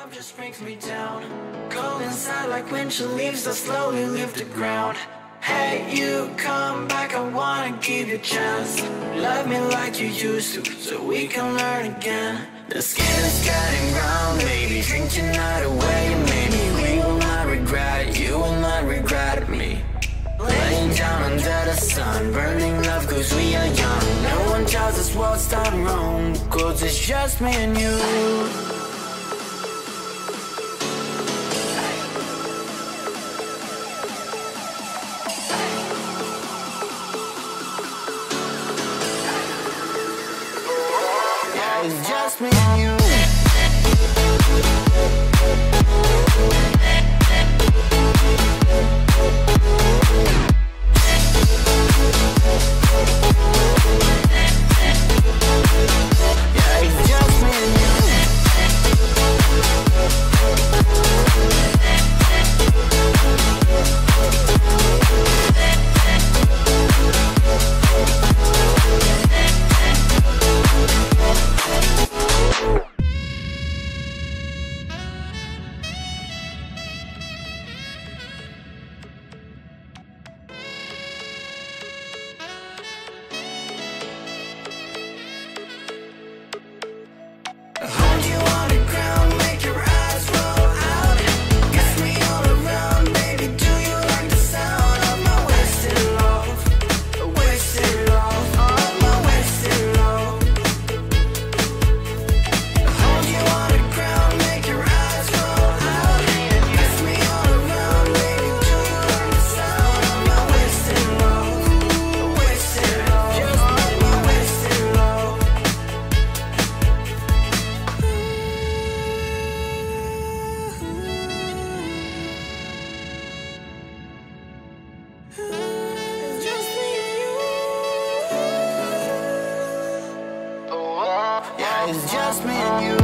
love just brings me down. Go inside like windshield leaves that slowly leave the ground. Hey, you come back, I wanna give you a chance. Love me like you used to, so we can learn again. The skin is getting brown, baby, drink your night away. Maybe we will not regret it, you will not regret me. Laying down under the sun, burning love cause we are young. No one tells us what's done wrong, cause it's just me and you. It's just me and you. Yeah, it's just me and you. Hold you on the ground, make your eyes roll out. Kiss me all around, baby, do you like the sound of my wasted love? Wasted love, of my wasted love. Hold you on the ground, make your eyes roll out. Kiss me all around, baby, do you like the sound of my wasted love? Wasted love, just my wasted love. It's just me and you. Yeah, it's just me and you.